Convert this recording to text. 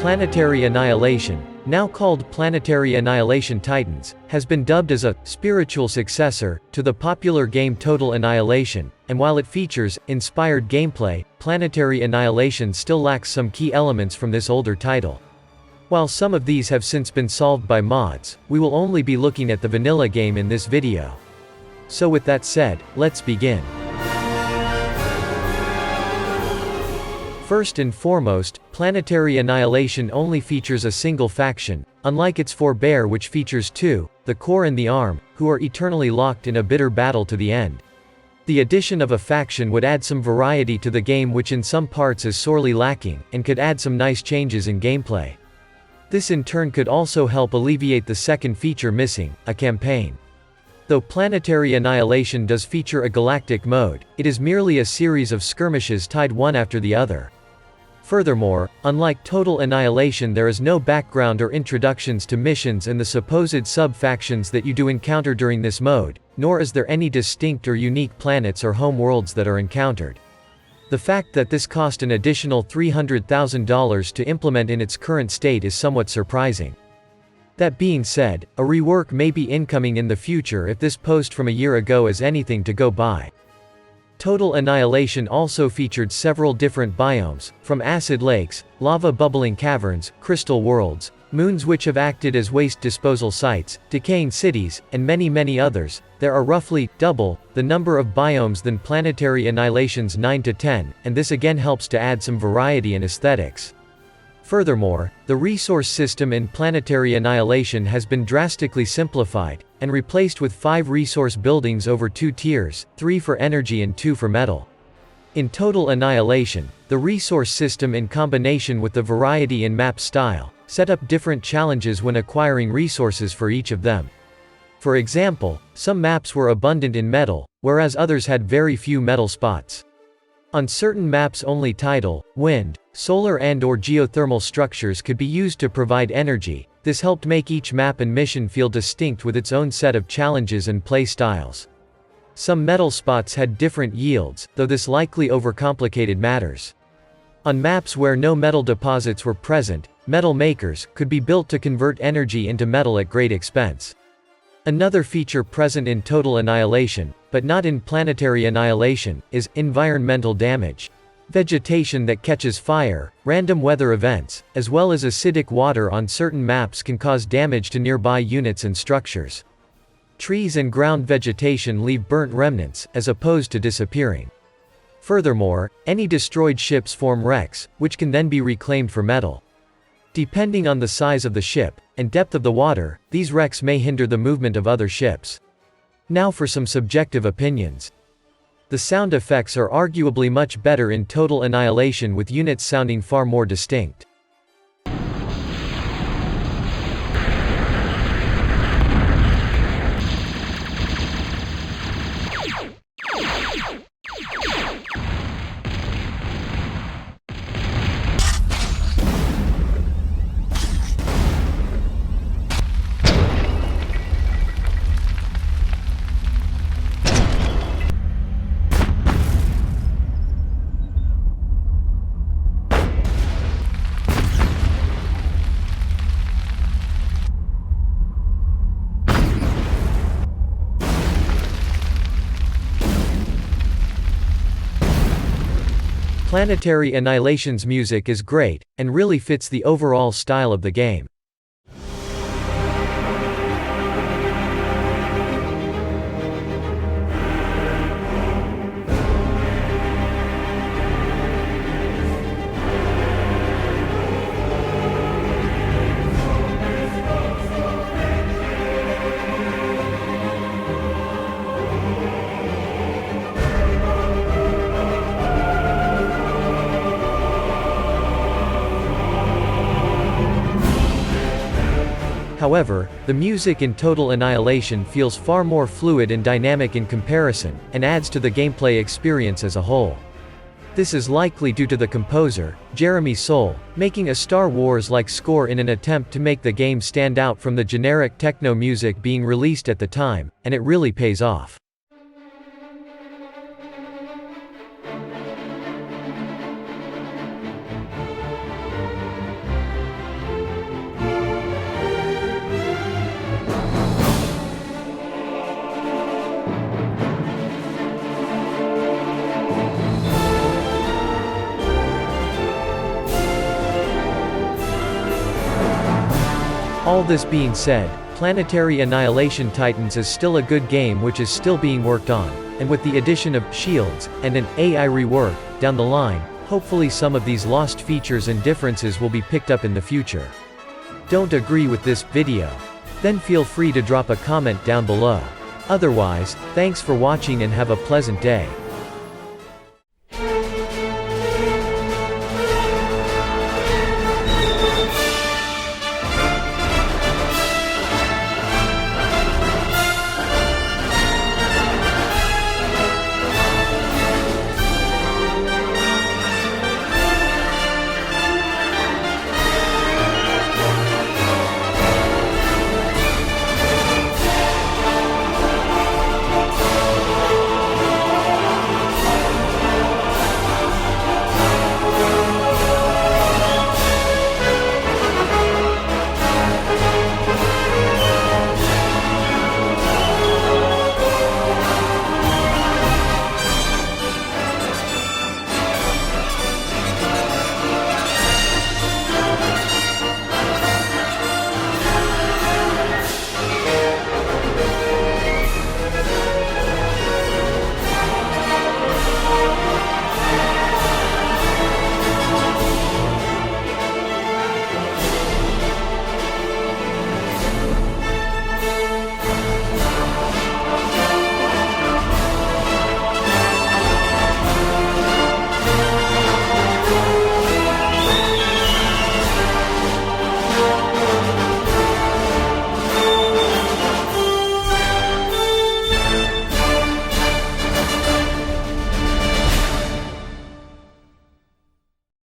Planetary Annihilation, now called Planetary Annihilation Titans, has been dubbed as a spiritual successor to the popular game Total Annihilation, and while it features inspired gameplay, Planetary Annihilation still lacks some key elements from this older title. While some of these have since been solved by mods, we will only be looking at the vanilla game in this video. So with that said, let's begin. First and foremost, Planetary Annihilation only features a single faction, unlike its forebear which features two, the core and the arm, who are eternally locked in a bitter battle to the end. The addition of a faction would add some variety to the game which in some parts is sorely lacking, and could add some nice changes in gameplay. This in turn could also help alleviate the second feature missing, a campaign. Though Planetary Annihilation does feature a galactic mode, it is merely a series of skirmishes tied one after the other. Furthermore, unlike Total Annihilation, there is no background or introductions to missions and the supposed sub-factions that you do encounter during this mode, nor is there any distinct or unique planets or home worlds that are encountered. The fact that this cost an additional $300,000 to implement in its current state is somewhat surprising. That being said, a rework may be incoming in the future if this post from a year ago is anything to go by. Total Annihilation also featured several different biomes, from acid lakes, lava bubbling caverns, crystal worlds, moons which have acted as waste disposal sites, decaying cities, and many others. There are roughly double the number of biomes than Planetary Annihilation's 9 to 10, and this again helps to add some variety and aesthetics. Furthermore, the resource system in Planetary Annihilation has been drastically simplified, and replaced with 5 resource buildings over 2 tiers, 3 for energy and 2 for metal. In Total Annihilation, the resource system in combination with the variety in map style, set up different challenges when acquiring resources for each of them. For example, some maps were abundant in metal, whereas others had very few metal spots. On certain maps only tidal, wind, solar and/or geothermal structures could be used to provide energy. This helped make each map and mission feel distinct with its own set of challenges and play styles. Some metal spots had different yields, though this likely overcomplicated matters. On maps where no metal deposits were present, metal makers could be built to convert energy into metal at great expense. Another feature present in Total Annihilation, but not in Planetary Annihilation, is environmental damage. Vegetation that catches fire, random weather events, as well as acidic water on certain maps can cause damage to nearby units and structures. Trees and ground vegetation leave burnt remnants, as opposed to disappearing. Furthermore, any destroyed ships form wrecks, which can then be reclaimed for metal. Depending on the size of the ship, and depth of the water, these wrecks may hinder the movement of other ships. Now for some subjective opinions. The sound effects are arguably much better in Total Annihilation with units sounding far more distinct. Planetary Annihilation's music is great, and really fits the overall style of the game. However, the music in Total Annihilation feels far more fluid and dynamic in comparison, and adds to the gameplay experience as a whole. This is likely due to the composer, Jeremy Soule, making a Star Wars-like score in an attempt to make the game stand out from the generic techno music being released at the time, and it really pays off. All this being said, Planetary Annihilation Titans is still a good game which is still being worked on, and with the addition of shields and an AI rework down the line, hopefully some of these lost features and differences will be picked up in the future. Don't agree with this video? Then feel free to drop a comment down below. Otherwise, thanks for watching and have a pleasant day.